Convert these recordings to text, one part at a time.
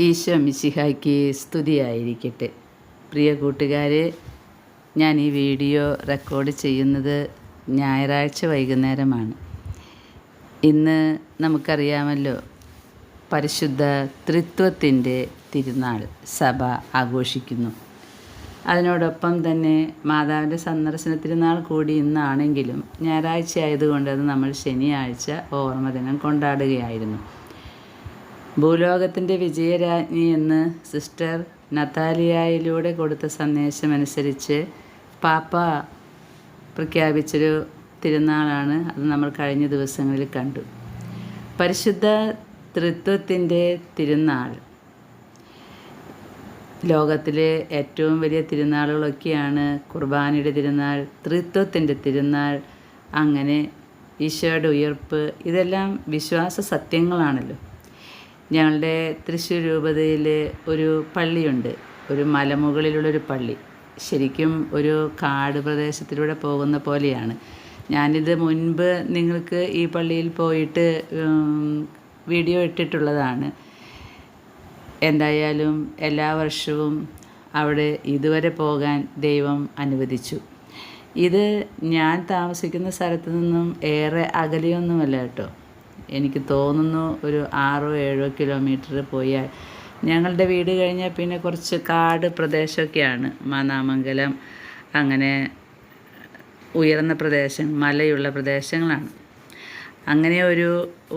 ഈശോ മിശിഹായ്ക്ക് സ്തുതിയായിരിക്കട്ടെ. പ്രിയ കൂട്ടുകാരെ, ഞാൻ ഈ വീഡിയോ റെക്കോർഡ് ചെയ്യുന്നത് ഞായറാഴ്ച വൈകുന്നേരമാണ്. ഇന്ന് നമുക്കറിയാമല്ലോ, പരിശുദ്ധ ത്രിത്വത്തിൻ്റെ തിരുനാൾ സഭ ആഘോഷിക്കുന്നു. അതിനോടൊപ്പം തന്നെ മാതാവിൻ്റെ സന്ദർശന തിരുനാൾ കൂടി ഇന്നാണെങ്കിലും ഞായറാഴ്ച ആയതുകൊണ്ട് അത് നമ്മൾ ശനിയാഴ്ച ഓർമ്മ ദിനം കൊണ്ടാടുകയായിരുന്നു. ഭൂലോകത്തിൻ്റെ വിജയരാജ്ഞി എന്ന് സിസ്റ്റർ നതാലിയയിലൂടെ കൊടുത്ത സന്ദേശമനുസരിച്ച് പാപ്പ പ്രഖ്യാപിച്ചൊരു തിരുനാളാണ്. അത് നമ്മൾ കഴിഞ്ഞ ദിവസങ്ങളിൽ കണ്ടു. പരിശുദ്ധ ത്രിത്വത്തിൻ്റെ തിരുനാൾ ലോകത്തിലെ ഏറ്റവും വലിയ തിരുനാളുകളൊക്കെയാണ്. കുർബാനയുടെ തിരുനാൾ, ത്രിത്വത്തിൻ്റെ തിരുനാൾ, അങ്ങനെ ഈശോയുടെ ഉയർപ്പ്, ഇതെല്ലാം വിശ്വാസ സത്യങ്ങളാണല്ലോ. ഞങ്ങളുടെ തൃശ്ശൂർ രൂപതയിൽ ഒരു പള്ളിയുണ്ട്, ഒരു മലമുകളിലുള്ളൊരു പള്ളി. ശരിക്കും ഒരു കാട് പ്രദേശത്തിലൂടെ പോകുന്ന പോലെയാണ്. ഞാനിത് മുൻപ് നിങ്ങൾക്ക് ഈ പള്ളിയിൽ പോയിട്ട് വീഡിയോ ഇട്ടിട്ടുള്ളതാണ്. എന്തായാലും എല്ലാ വർഷവും അവിടെ ഇതുവരെ പോകാൻ ദൈവം അനുവദിച്ചു. ഇത് ഞാൻ താമസിക്കുന്ന സ്ഥലത്തു നിന്നും ഏറെ അകലെയൊന്നുമല്ല കേട്ടോ. എനിക്ക് തോന്നുന്നു ഒരു 6-7 കിലോമീറ്റർ പോയാൽ ഞങ്ങളുടെ വീട് കഴിഞ്ഞാൽ പിന്നെ കുറച്ച് കാട് പ്രദേശമൊക്കെയാണ്. മാന്നാമംഗലം, അങ്ങനെ ഉയർന്ന പ്രദേശം, മലയുള്ള പ്രദേശങ്ങളാണ്. അങ്ങനെ ഒരു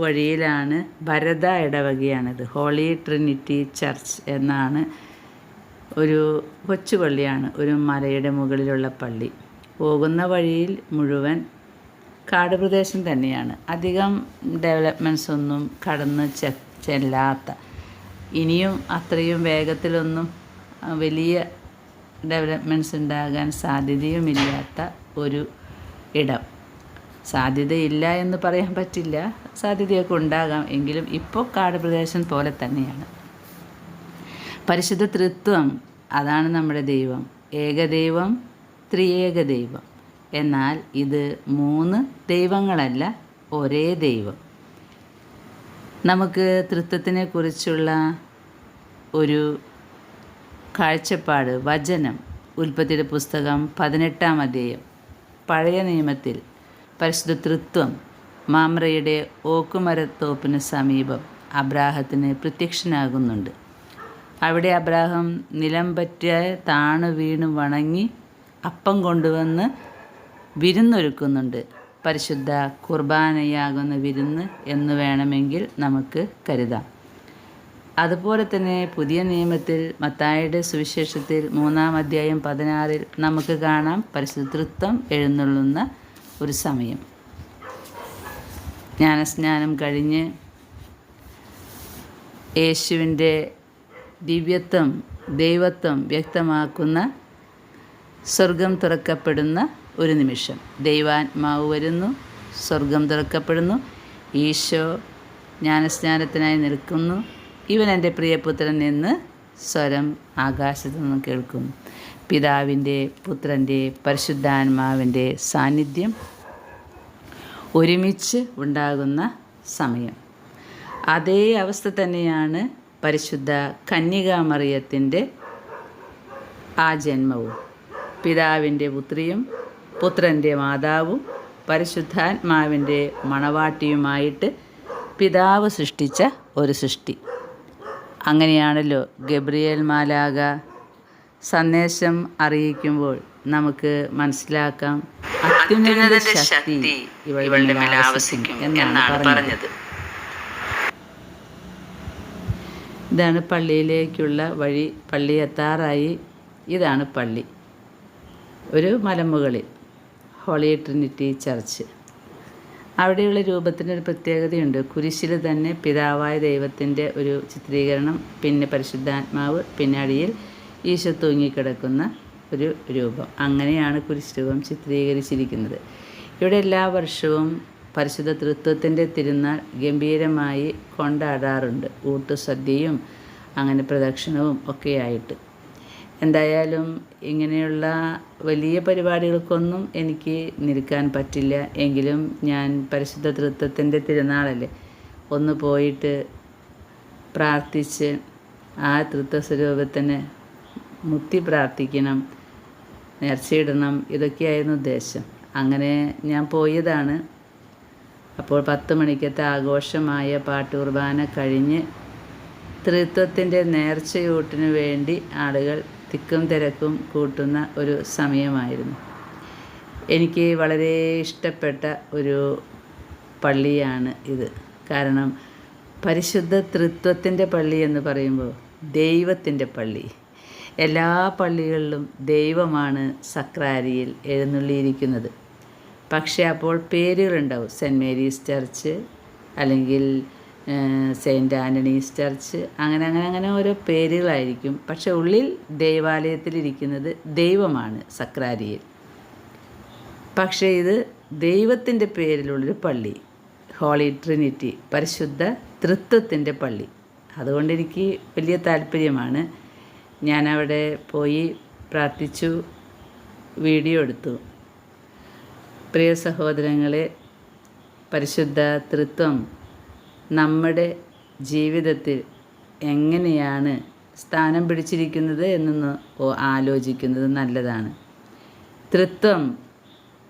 വഴിയിലാണ്, ഭരത ഇടവകയാണിത്, ഹോളി ട്രിനിറ്റി ചർച്ച് എന്നാണ്. ഒരു കൊച്ചു പള്ളിയാണ്, ഒരു മലയുടെ മുകളിലുള്ള പള്ളി. പോകുന്ന വഴിയിൽ മുഴുവൻ കാട് പ്രദേശം തന്നെയാണ്. അധികം ഡെവലപ്മെൻറ്റ്സ് ഒന്നും കടന്ന് ചെല്ലാത്ത, ഇനിയും അത്രയും വേഗത്തിലൊന്നും വലിയ ഡെവലപ്മെൻറ്റ്സ് ഉണ്ടാകാൻ സാധ്യതയുമില്ലാത്ത ഒരു ഇടം. സാധ്യതയില്ല എന്ന് പറയാൻ പറ്റില്ല, സാധ്യതയൊക്കെ ഉണ്ടാകാം. എങ്കിലും ഇപ്പോൾ കാട് പ്രദേശം പോലെ തന്നെയാണ്. പരിശുദ്ധ ത്രിത്വം, അതാണ് നമ്മുടെ ദൈവം. ഏകദൈവം, ത്രിയേക ദൈവം. എന്നാൽ ഇത് 3 ദൈവങ്ങളല്ല, ഒരേ ദൈവം. നമുക്ക് ത്രിത്വത്തിനെ കുറിച്ചുള്ള ഒരു കാഴ്ചപ്പാട്, വചനം, ഉൽപ്പത്തിയുടെ പുസ്തകം 18-ാം അധ്യായം, പഴയ നിയമത്തിൽ പരിശുദ്ധ ത്രിത്വം മാമ്രയുടെ ഓക്കുമരത്തോപ്പിന് സമീപം അബ്രാഹത്തിന് പ്രത്യക്ഷനാകുന്നുണ്ട്. അവിടെ അബ്രാഹം നിലം പറ്റിയ താണു വീണ് വണങ്ങി അപ്പം കൊണ്ടുവന്ന് വിരുന്നൊരുക്കുന്നുണ്ട്. പരിശുദ്ധ കുർബാനയാകുന്ന വിരുന്ന് എന്ന് വേണമെങ്കിൽ നമുക്ക് കരുതാം. അതുപോലെ തന്നെ പുതിയ നിയമത്തിൽ മത്തായിയുടെ സുവിശേഷത്തിൽ 3-ാം അധ്യായം 16-ൽ നമുക്ക് കാണാം പരിശുദ്ധ ത്രിത്വം എഴുന്നള്ളുന്ന ഒരു സമയം. ജ്ഞാനസ്നാനം കഴിഞ്ഞ് യേശുവിൻ്റെ ദിവ്യത്വം, ദൈവത്വം വ്യക്തമാക്കുന്ന സ്വർഗം തുറക്കപ്പെടുന്ന ഒരു നിമിഷം. ദൈവാത്മാവ് വരുന്നു, സ്വർഗം തുറക്കപ്പെടുന്നു, ഈശോ ജ്ഞാനസ്നാനത്തിനായി നിൽക്കുന്നു. ഇവൻ എൻ്റെ പ്രിയപുത്രൻ എന്ന് സ്വരം ആകാശത്തു നിന്ന് കേൾക്കുന്നു. പിതാവിൻ്റെ, പുത്രൻ്റെ, പരിശുദ്ധാത്മാവിൻ്റെ സാന്നിധ്യം ഒരുമിച്ച് ഉണ്ടാകുന്ന സമയം. അതേ അവസ്ഥ തന്നെയാണ് പരിശുദ്ധ കന്യകാമറിയത്തിൻ്റെ ആ ജന്മവും. പിതാവിൻ്റെ പുത്രിയും പുത്രൻ്റെ മാതാവും പരിശുദ്ധാത്മാവിൻ്റെ മണവാട്ടിയുമായിട്ട് പിതാവ് സൃഷ്ടിച്ച ഒരു സൃഷ്ടി. അങ്ങനെയാണല്ലോ ഗബ്രിയേൽ മാലാഖ സന്ദേശം അറിയിക്കുമ്പോൾ നമുക്ക് മനസ്സിലാക്കാം, അത്യുന്നതന്റെ ശക്തി ഇവളുടെ മേൽ ആവസിക്കും എന്നാണ് പറഞ്ഞത്. ഇതാണ് പള്ളിയിലേക്കുള്ള വഴി. പള്ളി എത്താറായി. ഇതാണ് പള്ളി, ഒരു മലമുകളിൽ, ഹോളി ട്രിനിറ്റി ചർച്ച്. അവിടെയുള്ള രൂപത്തിനൊരു പ്രത്യേകതയുണ്ട്. കുരിശിൽ തന്നെ പിതാവായ ദൈവത്തിൻ്റെ ഒരു ചിത്രീകരണം, പിന്നെ പരിശുദ്ധാത്മാവ്, പിന്നെ അടിയിൽ ഈശോ തൂങ്ങിക്കിടക്കുന്ന ഒരു രൂപം. അങ്ങനെയാണ് കുരിശ് രൂപം ചിത്രീകരിച്ചിരിക്കുന്നത്. ഇവിടെ എല്ലാ വർഷവും പരിശുദ്ധ ത്രിത്വത്തിൻ്റെ തിരുനാൾ ഗംഭീരമായി കൊണ്ടാടാറുണ്ട്. ഊട്ടുസദ്യയും അങ്ങനെ പ്രദക്ഷിണവും ഒക്കെയായിട്ട്. എന്തായാലും ഇങ്ങനെയുള്ള വലിയ പരിപാടികൾക്കൊന്നും എനിക്ക് നിൽക്കാൻ പറ്റില്ല. എങ്കിലും ഞാൻ പരിശുദ്ധ ത്രിത്വത്തിൻ്റെ തിരുനാളല്ലേ, ഒന്ന് പോയിട്ട് പ്രാർത്ഥിച്ച് ആ തൃത്വസ്വരൂപത്തിന് മുത്തി പ്രാർത്ഥിക്കണം, നേർച്ചയിടണം, ഇതൊക്കെയായിരുന്നു ഉദ്ദേശം. അങ്ങനെ ഞാൻ പോയതാണ്. അപ്പോൾ 10 മണിക്കത്തെ ആഘോഷമായ പാട്ടുകുർബാന കഴിഞ്ഞ് തൃത്വത്തിൻ്റെ നേർച്ചയൂട്ടിന് വേണ്ടി ആളുകൾ തിക്കും തിരക്കും കൂട്ടുന്ന ഒരു സമയമായിരുന്നു. എനിക്ക് വളരെ ഇഷ്ടപ്പെട്ട ഒരു പള്ളിയാണ് ഇത്. കാരണം പരിശുദ്ധ തൃത്വത്തിൻ്റെ പള്ളി എന്ന് പറയുമ്പോൾ ദൈവത്തിൻ്റെ പള്ളി. എല്ലാ പള്ളികളിലും ദൈവമാണ് സക്രാരിയിൽ എഴുന്നള്ളിയിരിക്കുന്നത്. പക്ഷേ അപ്പോൾ പേരുകളുണ്ടാവും. സെൻറ്റ് മേരീസ് ചർച്ച്, അല്ലെങ്കിൽ സെയിൻറ്റ് ആൻ്റണീസ് ചർച്ച്, അങ്ങനെ ഓരോ പേരുകളായിരിക്കും. പക്ഷെ ഉള്ളിൽ ദൈവാലയത്തിലിരിക്കുന്നത് ദൈവമാണ് സക്രാരിയിൽ. പക്ഷേ ഇത് ദൈവത്തിൻ്റെ പേരിലുള്ളൊരു പള്ളി, ഹോളി ട്രിനിറ്റി, പരിശുദ്ധ തൃത്വത്തിൻ്റെ പള്ളി. അതുകൊണ്ട് എനിക്ക് വലിയ താല്പര്യമാണ്. ഞാനവിടെ പോയി പ്രാർത്ഥിച്ചു, വീഡിയോ എടുത്തു. പ്രിയ സഹോദരങ്ങളെ, പരിശുദ്ധ തൃത്വം നമ്മുടെ ജീവിതത്തിൽ എങ്ങനെയാണ് സ്ഥാനം പിടിച്ചിരിക്കുന്നത് എന്നൊന്ന് ആലോചിക്കുന്നത് നല്ലതാണ്. തൃത്വം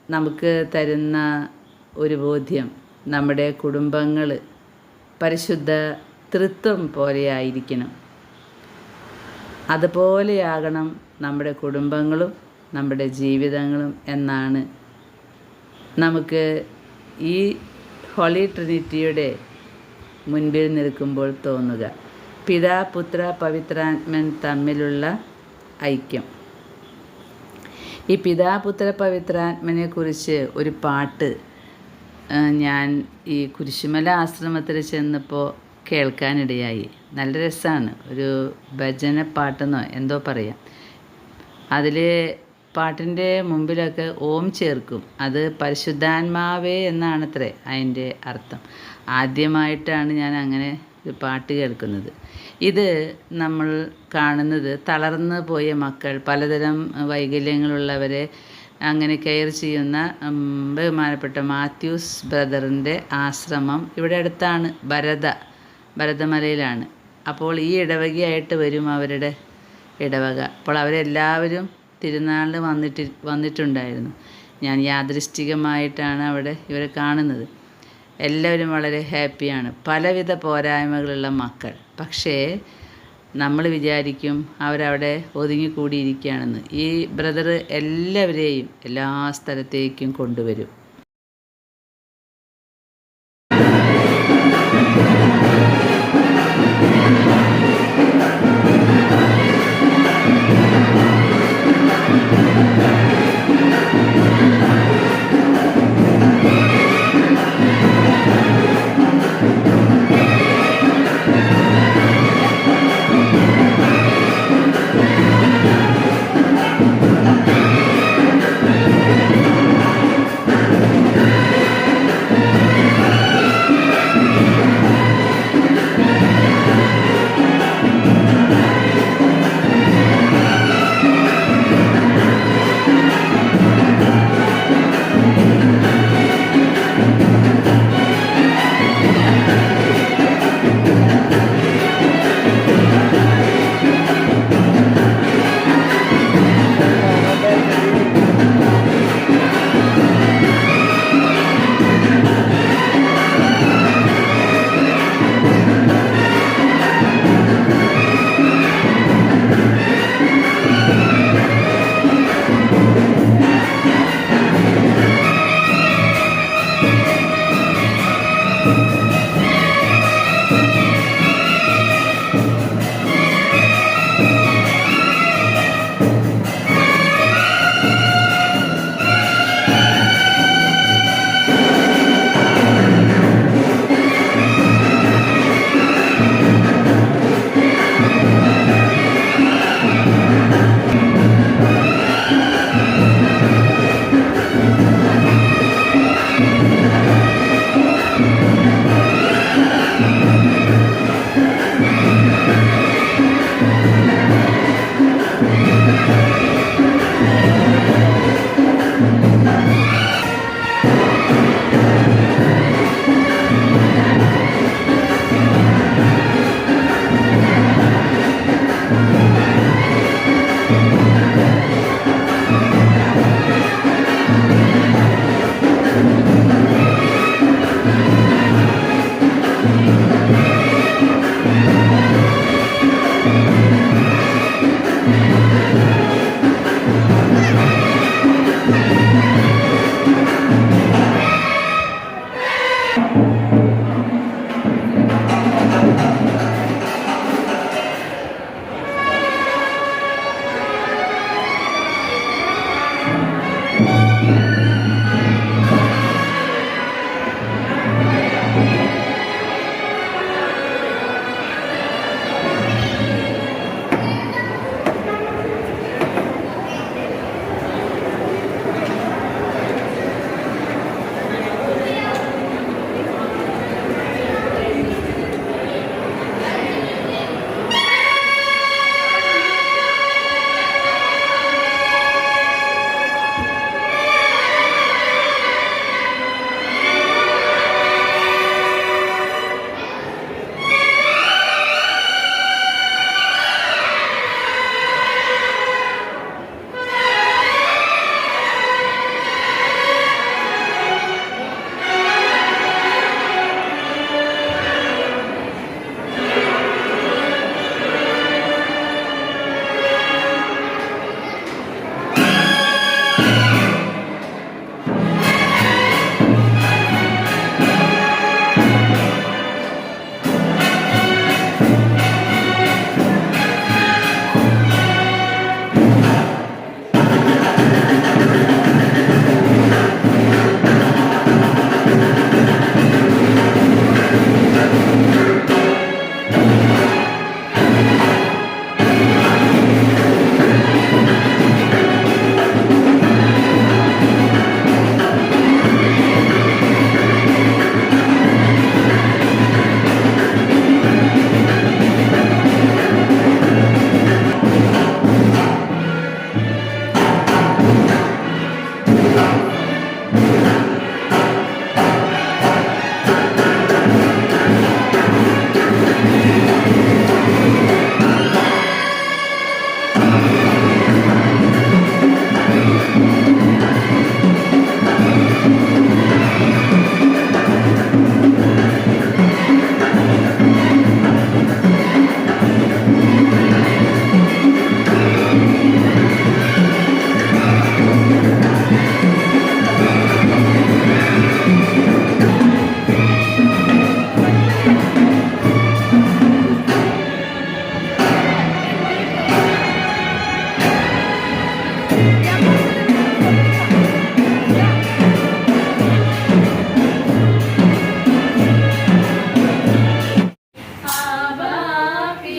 നമുക്ക് തരുന്ന ഒരു ബോധ്യം, നമ്മുടെ കുടുംബങ്ങൾ പരിശുദ്ധ തൃത്വം പോലെയായിരിക്കണം. അതുപോലെയാകണം നമ്മുടെ കുടുംബങ്ങളും നമ്മുടെ ജീവിതങ്ങളും എന്നാണ് നമുക്ക് ഈ ഹോളി ട്രിനിറ്റിയുടെ മുൻപിൽ നിൽക്കുമ്പോൾ തോന്നുക. പിതാ, പുത്ര, പവിത്രാത്മൻ തമ്മിലുള്ള ഐക്യം. ഈ പിതാ, പുത്ര, പവിത്രാത്മനെക്കുറിച്ച് ഒരു പാട്ട് ഞാൻ ഈ കുരിശുമല ആശ്രമത്തിൽ ചെന്നപ്പോൾ കേൾക്കാനിടയായി. നല്ല രസമാണ്. ഒരു ഭജന പാട്ടെന്നോ എന്തോ പറയാം. അതിൽ പാട്ടിൻ്റെ മുമ്പിലൊക്കെ ഓം ചേർക്കും. അത് പരിശുദ്ധാത്മാവേ എന്നാണത്രേ അതിൻ്റെ അർത്ഥം. ആദ്യമായിട്ടാണ് ഞാൻ അങ്ങനെ ഒരു പാട്ട് കേൾക്കുന്നത്. ഇത് നമ്മൾ കാണുന്നത് തളർന്നു പോയ മക്കൾ, പലതരം വൈകല്യങ്ങളുള്ളവരെ അങ്ങനെ കെയർ ചെയ്യുന്ന ബഹുമാനപ്പെട്ട മാത്യൂസ് ബ്രദറിൻ്റെ ആശ്രമം ഇവിടെ അടുത്താണ്, ഭരതമലയിലാണ്. അപ്പോൾ ഈ ഇടവകയായിട്ട് വരും അവരുടെ ഇടവക. അപ്പോൾ അവരെല്ലാവരും തിരുനാളിന് വന്നിട്ടുണ്ടായിരുന്നു. ഞാൻ യാദൃശ്ചികമായിട്ടാണ് അവിടെ ഇവരെ കാണുന്നത്. എല്ലാവരും വളരെ ഹാപ്പിയാണ്. പലവിധ പോരായ്മകളുള്ള മക്കൾ. പക്ഷേ നമ്മൾ വിചാരിക്കും അവരവിടെ ഒതുങ്ങിക്കൂടിയിരിക്കുകയാണെന്ന്. ഈ ബ്രദർ എല്ലാവരെയും എല്ലാ സ്ഥലത്തേക്കും കൊണ്ടുവരും.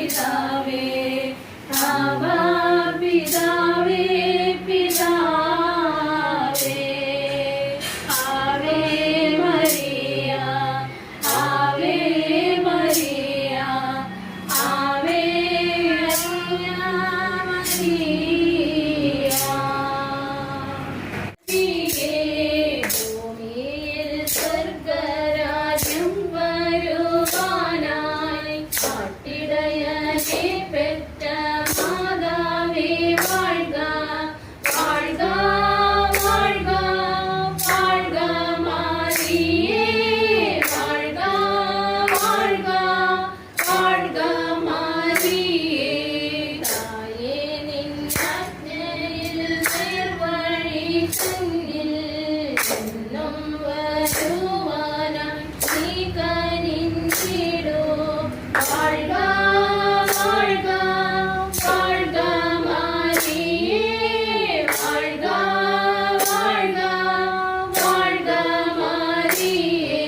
പിതാവേ ആവാ പിതാവേ പിതാവേ Ave Maria Ave Maria Ave Maria ഭൂമിയിൽ സ്വർഗരാജ്യം വരുവാനായി കാട്ടിടയനെ പെറ്റ മാതാവേ വാഴ്ക വാഴ്ക വാഴ്ക വാഴ്ക മാരിയേ വാഴ്ക വാഴ്ക വാഴ്ക മാരിയേ തായേ നിന്നാജ്ഞയിൽ നേർവഴി തന്നിൽ എന്നും വരുവാനായി നീ കനിഞ്ഞിടൂ വാഴ്ക വാഴ്ക വാഴ്ക മാരിയേ വാഴ്ക വാഴ്ക വാഴ്ക മാരിയേ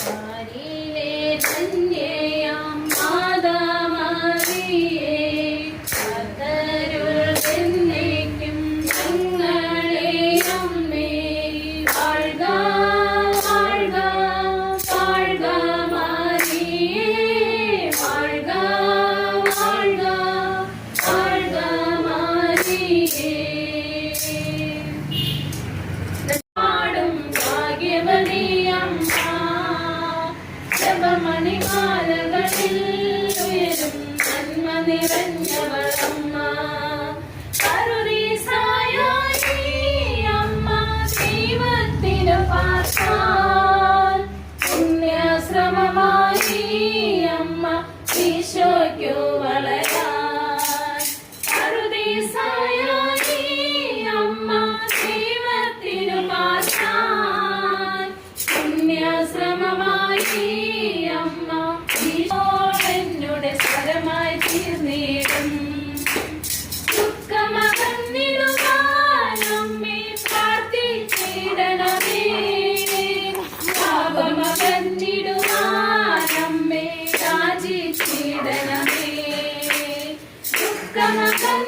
കാരിലേ ധന്യയാം മാതാ മാരിയേ കാത്തരുൾ എന്നേക്കും ഞങ്ങളെ അമ്മേ വാഴ്ക വാഴ്ക വാഴ്ക മാരിയേ വാഴ്ക വാഴ്ക വാഴ്ക മാരിയേ പാടും ഭാഗ്യവതിയമ്മ ജപമണിമാലകളിൽ ഉയരും നന്മ നിറഞ്ഞവളമ്മ കരുണീസായായി അമ്മ ദൈവത്തിനു പാർക്കാൻ പുണ്യശ്രമമായി അമ്മ ഈശോയ്ക്കു വളരാൻ കരുണീസായായി അമ്മ ദൈവത്തിനു പാർക്കാൻ പുണ്യശ്രമമായി അമ്മ ഈശോ എന്നുടെ സ്വരമായി തീർന്നിടും ദുഃഖമകന്നിടുവാൻ അമ്മേ പ്രാർത്ഥിച്ചിടണമേ പാപമകന്നിടുവാൻ അമ്മേ യാചിച്ചിടണമേ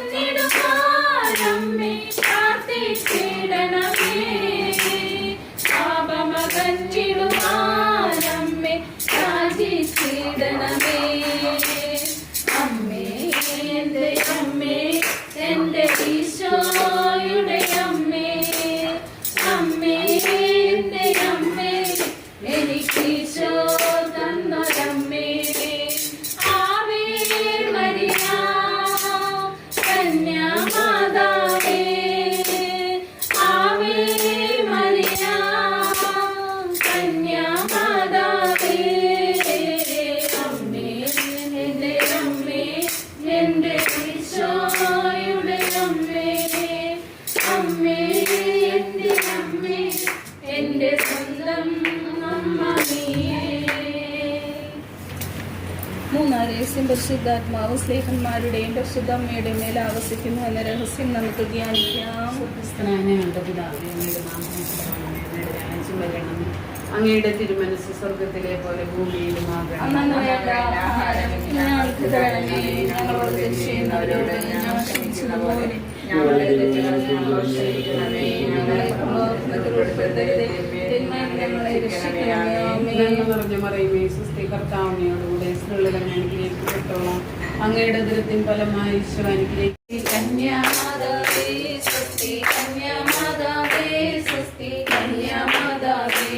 ദുഃഖമകന്നിടുവാൻ അമ്മേ പ്രാർത്ഥിച്ചിടണമേ പാപമകന്നിടുവാൻ അമ്മേ യാചിച്ചിടണമേ അമ്മേ എൻ്റെ ഈശോയുടെ അമ്മേ അമ്മേ എൻ്റെ അമ്മേ എനിക്ക് ഈശോ തന്നൊരമ്മേ ആവേ മരിയ കന്യാമാതാവേ ആവേ മരിയ കന്യാമാതാവേ അമ്മേ എൻ്റെ അമ്മേ എൻ്റെ ഈശോയുടെ അമ്മേ അമ്മേ എൻ്റെ അമ്മേ എൻ്റെ സ്വന്തം അമ്മ നീയേ. മൂന്നാം രഹസ്യം പരിശുദ്ധാത്മാവ് സ്നേഹന്മാരുടെയും പരിശുദ്ധ അമ്മയുടെ മേൽ ആവസിക്കുന്നു എന്ന രഹസ്യം നമുക്ക് ധ്യാനിക്കാം. അങ്ങയുടെ തിരുമനസ് സ്വർഗത്തിലെ പോലെ ഭൂമിയിലുമാകണം. അന്നു വേണ്ട ആഹാരം ഞങ്ങൾക്ക് തരണമേ. ഞങ്ങളോട് തെറ്റ് ചെയ്യുന്നവരോട് ഞങ്ങൾ ക്ഷമിച്ചതുപോലെ ഞങ്ങളുടെ തെറ്റുകൾ ഞങ്ങളോട് ക്ഷമിക്കണമേ. ഞങ്ങളെ പ്രലോഭനത്തിൽ ഉൾപ്പെടുത്തരുതേ. തിന്മയിൽ നിന്ന് ഞങ്ങളെ രക്ഷിക്കണമേ. ആമേൻ. നന്മ നിറഞ്ഞ മറിയമേ, സ്വസ്തി കർത്താവിനോടുകൂടെ സ്ത്രീകളിൽ അങ്ങ് അനുഗ്രഹിക്കപ്പെട്ടോളാം. അങ്ങയുടെ ഉദരത്തിൻ ഫലമായി ഈശോ അനുഗ്രഹിക്കും. കന്യാമാതാവേ സ്വസ്തി കന്യാമാതാവേ സ്വസ്തി കന്യാമാതാവേ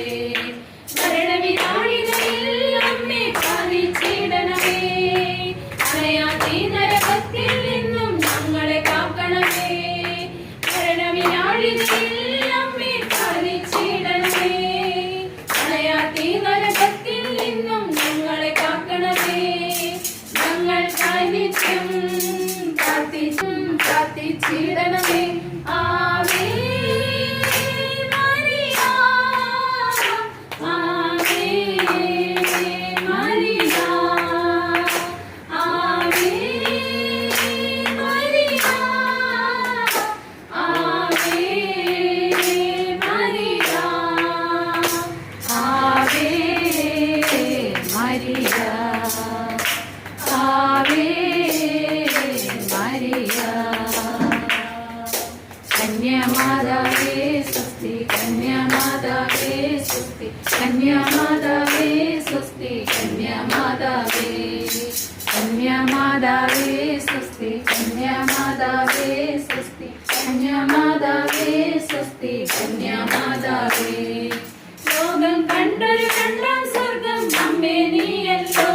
മരണവിനാഴികളിൽ അമ്മേ പാലിച്ചിടണമേ. അനയാതി നരകത്തിൽ നിന്നും ഞങ്ങളെ കാക്കണമേ. മരണവിനാഴികളിൽ അമ്മേ പാലിച്ചിടണമേ. അനയാതി നരകത്തിൽ നിന്നും ഞങ്ങളെ കാക്കണമേ. ഞങ്ങൾക്കായി നിത്യം പ്രാർത്ഥിച്ചിടണമേ. Ave Maria Ave Maria Ave Maria Ave Maria Ave Maria ആവേ കന്യാമാതാവേ സ്വസ്തി കന്യാമാതാവേ സ്വസ്തി കന്യാമാതാവേ സ്വസ്തി കന്യാമാതാവേ ലോകം കണ്ടൊരു രണ്ടാം സ്വർഗം അമ്മേ നീയല്ലോ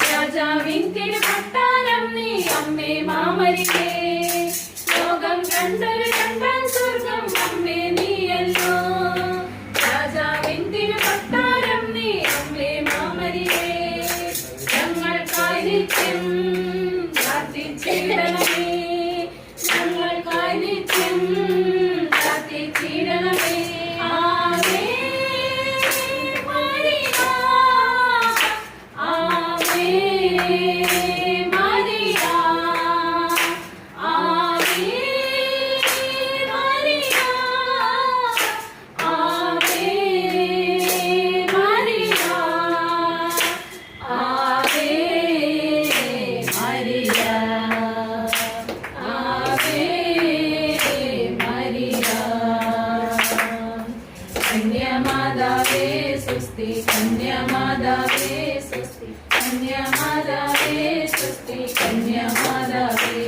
രാജാവിൻ തിരുപട്ടാരം നീ അമ്മേ മാമരികേ ലോകം കണ്ടൊരു രണ്ടാം സ്വർഗം അമ്മേ നീയല്ലോ രാജാവിൻ തിരുപട്ടാരം നീ അമ്മേ മാമരികേ ഞങ്ങൾക്കായി നിത്യം പ്രാർത്ഥിച്ചിടണമേ ഞങ്ങൾക്കായി നിത്യം പ്രാർത്ഥിച്ചിടണമേ Ave Maria Ave Maria Ave Maria Ave Maria Ave Maria Ave Maria കന്യാമാതാവേ സ്വസ്തി കന്യാമാതാവേ സ്വസ്തി കന്യാമാതാവേ സ്വസ്തി കന്യാമാതാവേ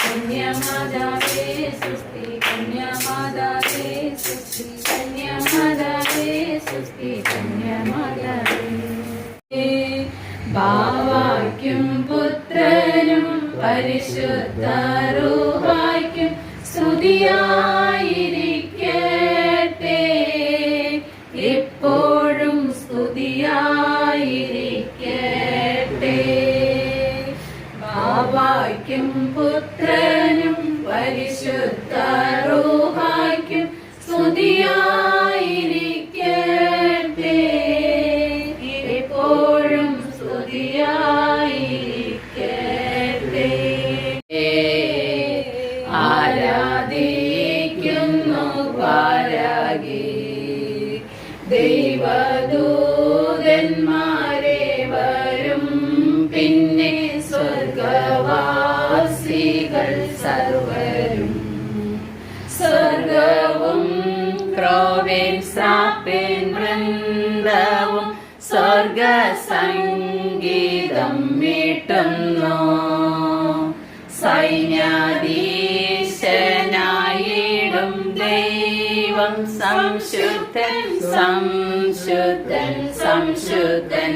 കന്യാമാതാവേ സ്വസ്തി കന്യാമാതാവേ സ്വസ്തി കന്യാമാതാവേ സ്വസ്തി കന്യാമാതാവേ ബാവായ്ക്കും പുത്രനും പരിശുദ്ധ റൂഹായ്ക്കും സ്തുതിയായിരിക്കട്ടെ ഇപ്പോഴും സ്തുതിയായിരിക്കട്ടെ ബാവായ്ക്കും പുത്രനും പരിശുദ്ധ റൂഹായ്ക്കും സ്തുതിയായിരിക്കട്ടെ എപ്പോഴും സ്തുതിയായിരിക്കട്ടെ ആരാധിക്കുന്നു പാരാകി ദൈവദൂതന്മാരെ വരും പിന്നെ സ്വർഗവാസികൾ സർവരും സ്വർഗവും ക്രോവേൻ സാപ്പേൻ വൃന്ദവും സ്വർഗ സംഗീതം മീട്ടുന്നു സൈന്യാധീശനായിടും ദൈവം സംശുദ്ധൻ സംശുദ്ധൻ സംശുദ്ധൻ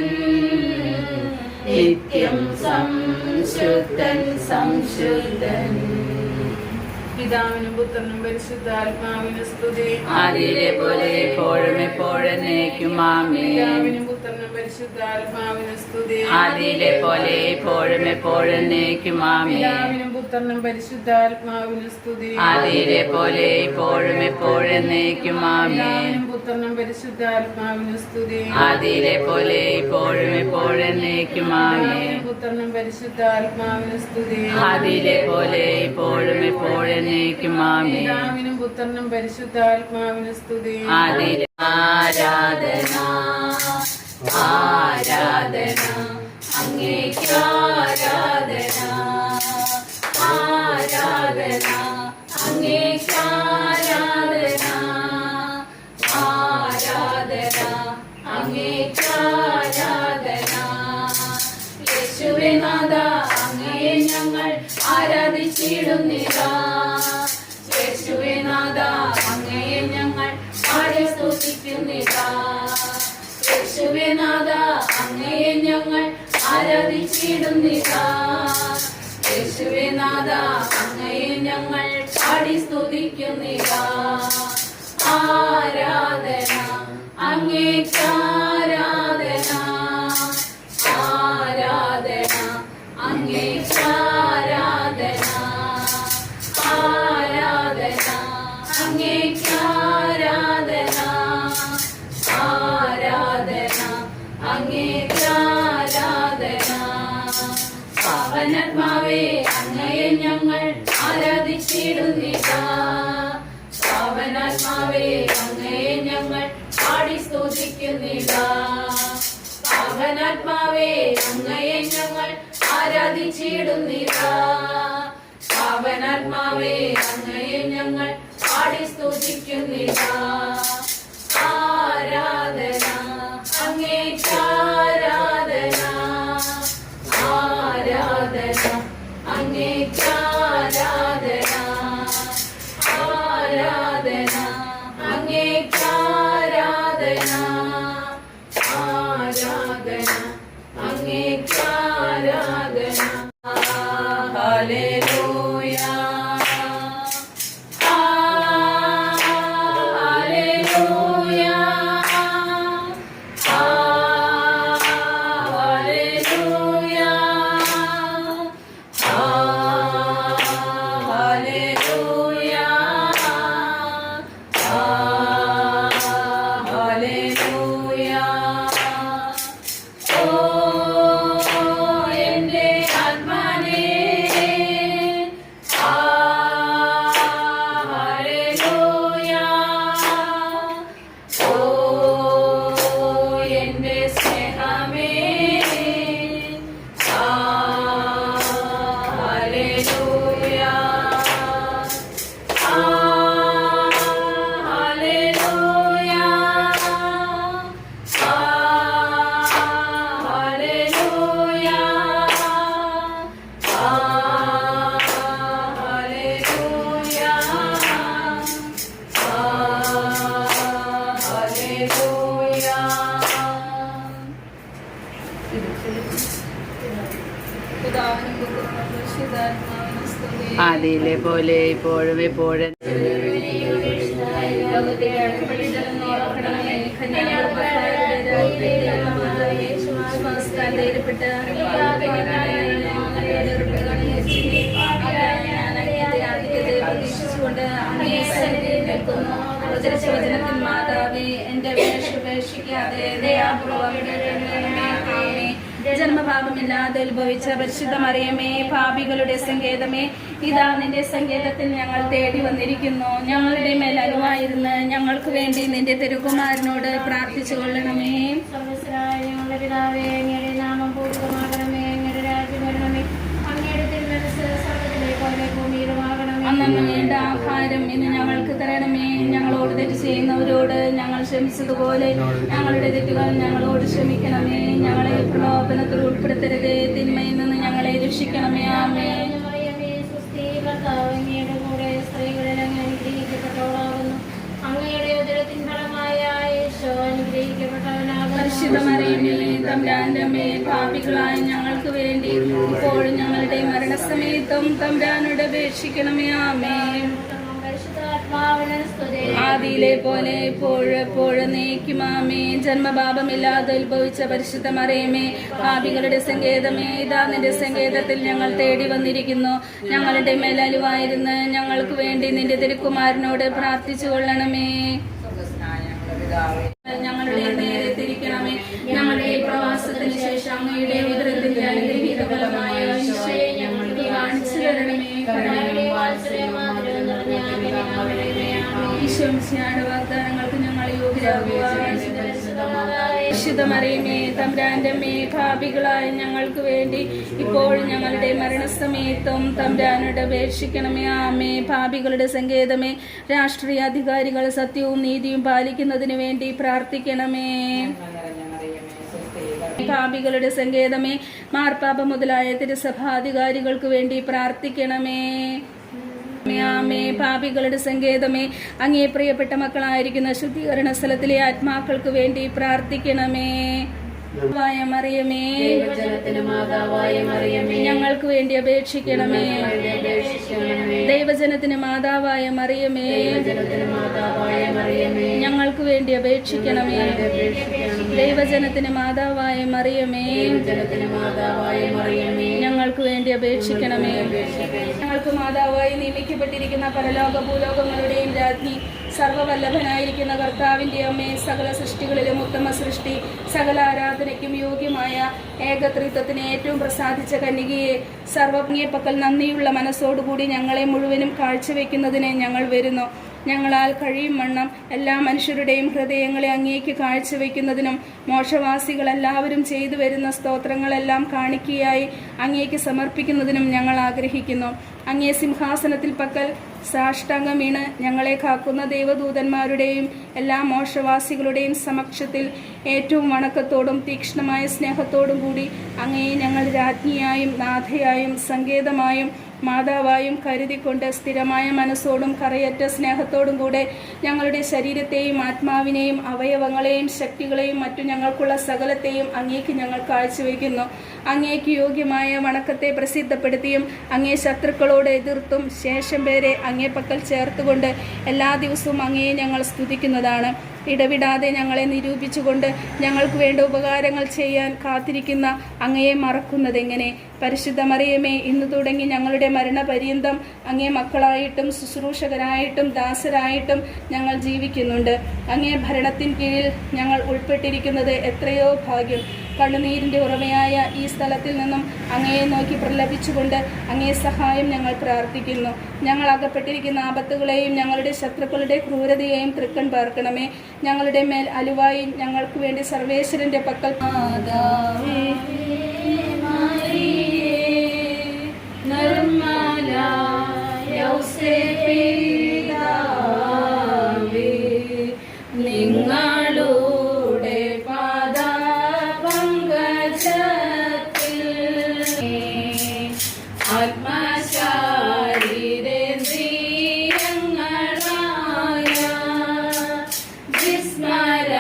നിത്യം സംശുദ്ധൻ സംശുദ്ധൻ പിതാവിനും പുത്രനും പരിശുദ്ധാത്മാവിനും സ്തുതി ആദിയിലെ പോലെ എപ്പോഴും എപ്പോഴേക്കും ആമേൻ പിതാവിനും പുത്രനും പരിശുദ്ധാത്മാവിനും സ്തുതി ആദിയിലെ പോലെ എപ്പോഴും എപ്പോഴേക്കും ആമേൻ പിതാവിനും പുത്രനും പരിശുദ്ധാത്മാവിനും സ്തുതി ആദിയിലെ പോലെ എപ്പോഴും എപ്പോഴേക്കും ആമേൻ പിതാവിനും പുത്രനും പരിശുദ്ധാത്മാവിനും സ്തുതി ആദിയിലെ പോലെ എപ്പോഴും എപ്പോഴേക്കും ആമേൻ പുത്രനും പരിശുദ്ധാത്മാവിനും സ്തുതി ആദിയിലെ പോലെ എപ്പോഴും എപ്പോഴേക്കും ആമേൻ പിതാവിനും പുത്രനും പരിശുദ്ധാത്മാവിനും സ്തുതി ആദിയിലെ ആരാധന ആരാധന അങ്ങേക്ക് ആരാധന ആരാധന അങ്ങേക്ക് ആരാധന ആരാധന അങ്ങേക്ക് ആരാധന യേശുവേ നാഥ അങ്ങയെ ഞങ്ങൾ ആരാധിച്ചിടുന്നിതാ യേശുവേ നാഥ അങ്ങയെ ഞങ്ങൾ പാടി സ്തുതിക്കുന്നിതാ യേശുവേ നാഥ അങ്ങയെ ഞങ്ങൾ ആരാധിച്ചിടുന്നിതാ യേശുവേ നാഥ അങ്ങയെ ഞങ്ങൾ പാടി സ്തുതിക്കുന്നിതാ ആരാധന അങ്ങേക്ക് ആരാധന ആരാധന അങ്ങേക്ക് ആരാധന ആരാധന അങ്ങേക്ക് ആരാധന ആരാധന അങ്ങേക്ക് ആരാധന പാവനാത്മാവേ അങ്ങയെ ഞങ്ങൾ ആരാധിച്ചിടുന്നിതാ പാവനാത്മാവേ അങ്ങയെ ഞങ്ങൾ പാടി സ്തുതിക്കുന്നിതാ പാവനാത്മാവേ അങ്ങയെ ഞങ്ങൾ ആരാധിച്ചിടുന്നിതാ പാവനാത്മാവേ അങ്ങയെ ഞങ്ങൾ പാടി സ്തുതിക്കുന്നിതാ ആരാധന അങ്ങേക്ക് ആരാധന പിതാവിനും പുത്രനും പരിശുദ്ധാത്മാവിനും സ്തുതി. ആദിയിലെ പോലെ ഇപ്പോഴും എപ്പോഴും ലോകത്തെ അടുക്കപ്പെട്ടില്ലെന്ന് ഓർക്കണമേ. കന്യാകുമാരിയുടെ രാജ്ഞിയായ യേശുവാസ്താൽ ധൈര്യപ്പെട്ട് പ്രതീക്ഷിച്ചുകൊണ്ട് അങ്ങേ സന്നിധിയിൽ നിൽക്കുന്നു. അവതരിച്ച വചനത്തിൽ മാതാവേ, എന്റെ ഉപേക്ഷിക്കാതെ ദയാപൂർവ്വം ജന്മപാപമില്ലാതെ ഉത്ഭവിച്ച പരിശുദ്ധ മറിയമേ, പാപികളുടെ സങ്കേതമേ, ഇതാ നിന്റെ സങ്കേതത്തിൽ ഞങ്ങൾ തേടി വന്നിരിക്കുന്നു. ഞങ്ങളുടെ മേൽ അനുവായിരുന്ന് ഞങ്ങൾക്ക് വേണ്ടി നിന്റെ തിരുകുമാരനോട് പ്രാർത്ഥിച്ചു കൊള്ളണമേ. ഞങ്ങളുടെ പിതാവേ, അങ്ങയുടെ നാമം പൂജിതമാകണമേ. അങ്ങയുടെ രാജ്യം വരണമേ. അങ്ങയുടെ തിരുമനസ്സ് സ്വർഗ്ഗത്തിലെ പോലെ ഭൂമിയിലുമാകണമേ. അന്നു വേണ്ട ആഹാരം ഇന്ന് ഞങ്ങൾക്ക് തരണമേ. ഞങ്ങളോട് തെറ്റ് ചെയ്യുന്നവരോട് ഞങ്ങൾ ക്ഷമിച്ചതുപോലെ ഞങ്ങളുടെ തെറ്റുകൾ ഞങ്ങളോട് ക്ഷമിക്കണമേ. ഞങ്ങളെ പ്രലോഭനത്തിൽ ഉൾപ്പെടുത്തരുതേ, തിന്മയിൽ നിന്ന് ഞങ്ങളെ രക്ഷിക്കണമേ. ആമേൻ. മറിയമേ, സ്വസ്തി, കർത്താവ് അങ്ങയുടെ കൂടെ സ്ത്രീകളിൽ അങ്ങ് അനുഗ്രഹിക്കപ്പെട്ടവളാകുന്നു. അങ്ങയുടെ ഉദരത്തിൻ ഫലമായ യേശു അനുഗ്രഹിക്കപ്പെട്ടവനാകുന്നു. പരിശുദ്ധ മറിയമേ, തമ്പുരാന്റെ അമ്മേ, പാപികളായ ഞങ്ങൾക്ക് വേണ്ടി ഇപ്പോഴും ഞങ്ങളുടെ മരണസമയത്തും തമ്പുരാനോട് അപേക്ഷിക്കണമേ. ആമേൻ. പരിശുദ്ധാത്മാവിന് സ്തുതി. ആദിയിലെ പോലെ എപ്പോഴും നീക്കും. ആമേൻ. ജന്മപാപമില്ലാതെ ഉത്ഭവിച്ച പരിശുദ്ധ മറിയമേ, പാപികളുടെ സങ്കേതമേ, ഇതാ നിന്റെ സങ്കേതത്തിൽ ഞങ്ങൾ തേടി വന്നിരിക്കുന്നു. ഞങ്ങളുടെ മേലലിവായിരുന്ന് ഞങ്ങൾക്ക് വേണ്ടി നിന്റെ തിരുക്കുമാരനോട് പ്രാർത്ഥിച്ചു കൊള്ളണമേ. ഞങ്ങളുടെ നേരെ തിരിക്കണമേ. ഞങ്ങളുടെ പ്രവാസത്തിന് ശേഷം അങ്ങയുടെ ഉദരത്തിന്റെ അനുഗ്രഹീത ഫലമായ ഈശോയെ ഞങ്ങൾക്ക് കാണിച്ചു തരണമേ. ഈശോയുടെ വാഗ്ദാനങ്ങൾക്ക് ഞങ്ങൾ യോഗ്യരാകുവാൻ പരിശുദ്ധ മറിയമേ, തമ്പുരാന്റെ അമ്മേ, പാപികളായ ഞങ്ങൾക്ക് വേണ്ടി ഇപ്പോഴും ഞങ്ങളുടെ മരണസമയത്തും തമ്പുരാനോട് അപേക്ഷിക്കണമേ. ആമേ. പാപികളുടെ സങ്കേതമേ, രാഷ്ട്രീയ അധികാരികൾ സത്യവും നീതിയും പാലിക്കുന്നതിന് വേണ്ടി പ്രാർത്ഥിക്കണമേ. പാപികളുടെ സങ്കേതമേ, മാർപ്പാപ്പ മുതലായ തിരുസഭാധികാരികൾക്ക് വേണ്ടി പ്രാർത്ഥിക്കണമേ. ആമേ. പാപികളുടെ സങ്കേതമേ, അങ്ങേ പ്രിയപ്പെട്ട മക്കളായിരിക്കുന്ന ശുദ്ധീകരണ സ്ഥലത്തിലെ ആത്മാക്കൾക്ക് വേണ്ടി പ്രാർത്ഥിക്കണമേ. മറിയമേ, മാതാവായ മറിയമേ, ഞങ്ങൾക്ക് വേണ്ടി അപേക്ഷിക്കണമേ. ദൈവജനത്തിന് മാതാവായ മറിയമേ, മാതാവായ മറിയമേ, ഞങ്ങൾക്ക് വേണ്ടി അപേക്ഷിക്കണമേ. ദൈവജനത്തിന് മാതാവായ മറിയമേ, മാതാവായ മറിയമേ, ഞങ്ങൾക്ക് വേണ്ടി അപേക്ഷിക്കണമേ. ഞങ്ങൾക്ക് മാതാവായി നിയമിക്കപ്പെട്ടിരിക്കുന്ന പരലോക ഭൂലോകങ്ങളുടെയും രാജ്ഞി, സർവവല്ലഭനായിരിക്കുന്ന കർത്താവിന്റെ അമ്മേ, സകല സൃഷ്ടികളിലും ഉത്തമ സൃഷ്ടി, സകല ആരാധനയ്ക്കും യോഗ്യമായ ഏകത്രിത്വത്തിന് ഏറ്റവും പ്രസാദിച്ച കന്യകയെ, സർവജ്ഞപ്പക്കൽ നന്ദിയുള്ള മനസ്സോടുകൂടി ഞങ്ങളെ മുഴുവനും കാഴ്ചവെക്കുന്നതിന് ഞങ്ങൾ വരുന്നു. ഞങ്ങളാൽ കഴിയും വണ്ണം എല്ലാ മനുഷ്യരുടെയും ഹൃദയങ്ങളെ അങ്ങേക്ക് കാഴ്ചവെക്കുന്നതിനും മോക്ഷവാസികൾ എല്ലാവരും ചെയ്തു വരുന്ന സ്തോത്രങ്ങളെല്ലാം കാണിക്കയായി അങ്ങേക്ക് സമർപ്പിക്കുന്നതിനും ഞങ്ങൾ ആഗ്രഹിക്കുന്നു. അങ്ങേ സിംഹാസനത്തിൽ പക്കൽ സാഷ്ടാംഗം വീണ് ഞങ്ങളെ കാക്കുന്ന ദൈവദൂതന്മാരുടെയും എല്ലാ മോക്ഷവാസികളുടെയും സമക്ഷത്തിൽ ഏറ്റവും വണക്കത്തോടും തീക്ഷ്ണമായ സ്നേഹത്തോടും കൂടി അങ്ങയെ ഞങ്ങൾ രാജ്ഞിയായും നാഥയായും സങ്കേതമായും മാതാവായും കരുതിക്കൊണ്ട് സ്ഥിരമായ മനസ്സോടും കറയറ്റ സ്നേഹത്തോടും കൂടെ ഞങ്ങളുടെ ശരീരത്തെയും ആത്മാവിനെയും അവയവങ്ങളെയും ശക്തികളെയും മറ്റു ഞങ്ങൾക്കുള്ള സകലത്തെയും അങ്ങേക്ക് ഞങ്ങൾ കാഴ്ചവെക്കുന്നു. അങ്ങേക്ക് യോഗ്യമായ വണക്കത്തെ പ്രസിദ്ധപ്പെടുത്തിയും അങ്ങേ ശത്രുക്കളോട് എതിർത്തും ശേഷം പേരെ അങ്ങേ പക്കൽ ചേർത്തുകൊണ്ട് എല്ലാ ദിവസവും അങ്ങയെ ഞങ്ങൾ സ്തുതിക്കുന്നതാണ്. ഇടവിടാതെ ഞങ്ങളെ നിരൂപിച്ചുകൊണ്ട് ഞങ്ങൾക്ക് വേണ്ട ഉപകാരങ്ങൾ ചെയ്യാൻ കാത്തിരിക്കുന്ന അങ്ങയെ മറക്കുന്നതെങ്ങനെ? പരിശുദ്ധ മറിയമേ, ഇന്ന് തുടങ്ങി ഞങ്ങളുടെ മരണപര്യന്തം അങ്ങേ മക്കളായിട്ടും ശുശ്രൂഷകരായിട്ടും ദാസരായിട്ടും ഞങ്ങൾ ജീവിക്കുന്നുണ്ട്. അങ്ങേ ഭരണത്തിൻ കീഴിൽ ഞങ്ങൾ ഉൾപ്പെട്ടിരിക്കുന്നത് എത്രയോ ഭാഗ്യം. കണ്ണുനീരിൻ്റെ ഉറവയായ ഈ സ്ഥലത്തിൽ നിന്നും അങ്ങയെ നോക്കി പ്രലപിച്ചുകൊണ്ട് അങ്ങേ സഹായം ഞങ്ങൾ പ്രാർത്ഥിക്കുന്നു. ഞങ്ങൾ അകപ്പെട്ടിരിക്കുന്ന ആപത്തുകളെയും ഞങ്ങളുടെ ശത്രുക്കളുടെ ക്രൂരതയെയും തൃക്കൺ പാർക്കണമേ. ഞങ്ങളുടെ മേൽ അലുവായും ഞങ്ങൾക്ക് വേണ്ടി സർവേശ്വരന്റെ പക്കൽ നിങ്ങളുടെ ആത്മശാരീരേന്ദ്രിയങ്ങളായ വിസ്മരണാദിവാസങ്ങളെ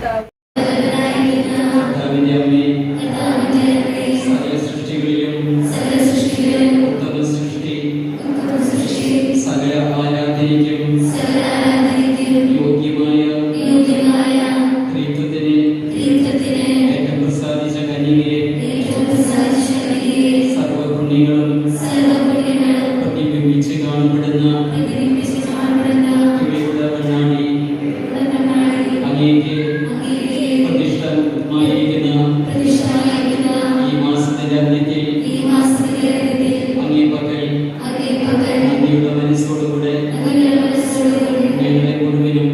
കർത്താവ്. കർത്താവിന്റെ അമ്മേ, സകല സൃഷ്ടികളിലും ഉത്തമ സൃഷ്ടി, സകല ആരാധനയ്ക്കും യോഗ്യമായ ത്രിത്വത്തിന് ഏറ്റവും പ്രസാദിച്ച കന്യകയെ, സർവ്വപുണ്യങ്ങളും പ്രതിബിംബിച്ച് കാണപ്പെടുന്ന ഇവയുടെ കണ്ണാടി അങ്ങേക്ക് പ്രതിഷ്ഠമായിരിക്കുന്ന ഈ മാസത്തിന്റെ അന്ത്യത്തിൽ അങ്ങേ പക്കൽ നന്ദിയുടെ മനസ്സോടുകൂടെ ഞങ്ങളെ മുഴുവനും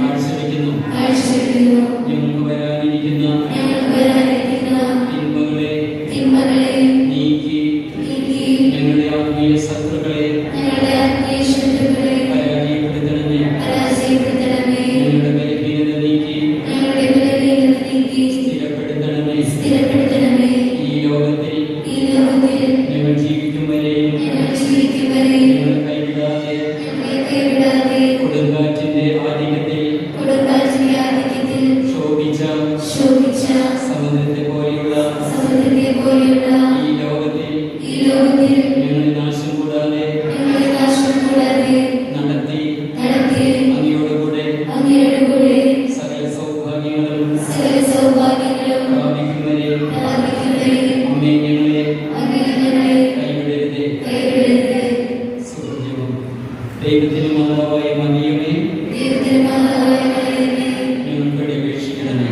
കാഴ്ചവെക്കുന്നു. ഞങ്ങൾക്ക് വരാനിരിക്കുന്ന തിന്മകളെ നീക്കി ഞങ്ങളുടെ ആത്മീയ ശത്രുക്കളെ പരാജയപ്പെടുത്തണമേ. ഞങ്ങളുടെ ബലഹീനത നീക്കി സ്ഥിരപ്പെടുത്തണമേ. ഈ ലോകത്തിൽ ഞങ്ങൾ ജീവിക്കും വരെയും ഞങ്ങൾ കൈവിടാതെ കൊടുങ്കാറ്റിന്റെ ആധിക്യത്തിൽ ശോഭിച്ച സമുദ്രത്തെ പോലെയുള്ള ഈ ലോകത്തിൽ ഞങ്ങൾ നാശം കൂടാതെ നടത്തി അങ്ങയോടുകൂടെ സകല സൗഭാഗ്യങ്ങളും പ്രാപിക്കും വരെ അമ്മേ ഞങ്ങളെ കൈവിടരുതേ. സുഹൃത്തുക്കളും ദൈവത്തിന് മാതാവായ മറിയമേ, ഞങ്ങൾക്ക് വേണ്ടി അപേക്ഷിക്കണമേ.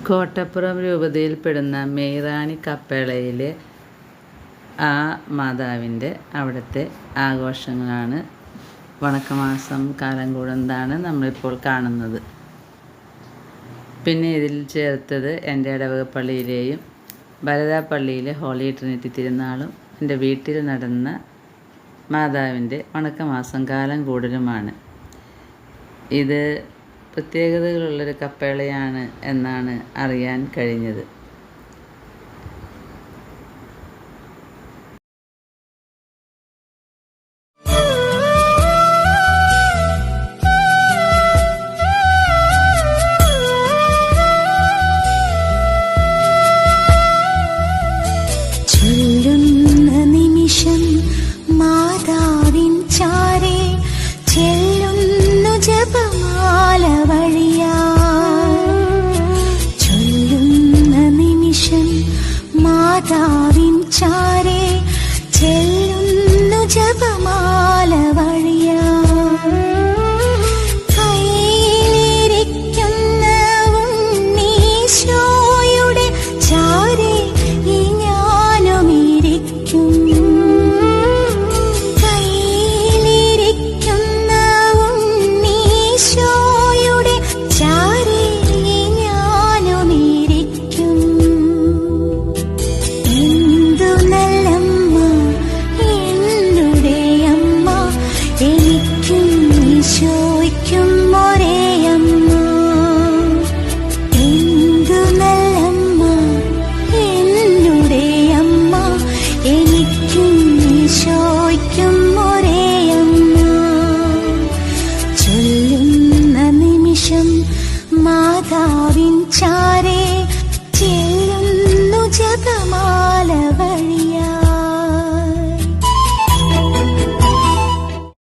കോട്ടപ്പുറം രൂപതയിൽപ്പെടുന്ന മെയ്റാണി കപ്പേളയിലെ ആ മാതാവിൻ്റെ അവിടുത്തെ ആഘോഷങ്ങളാണ് വണക്കമാസം കാലം കൂടുന്നതാണ് നമ്മളിപ്പോൾ കാണുന്നത്. പിന്നെ ഇതിൽ ചേർത്തത് എൻ്റെ ഇടവകപ്പള്ളിയിലെയും ഭരതാപ്പള്ളിയിലെ ഹോളി ട്രിനിറ്റി തിരുനാളും എൻ്റെ വീട്ടിൽ നടന്ന മാതാവിൻ്റെ വണക്കമാസം കാലം കൂടലുമാണ്. ഇത് പ്രത്യേകതകളുള്ളൊരു കപ്പേളയാണ് എന്നാണ് അറിയാൻ കഴിഞ്ഞത്.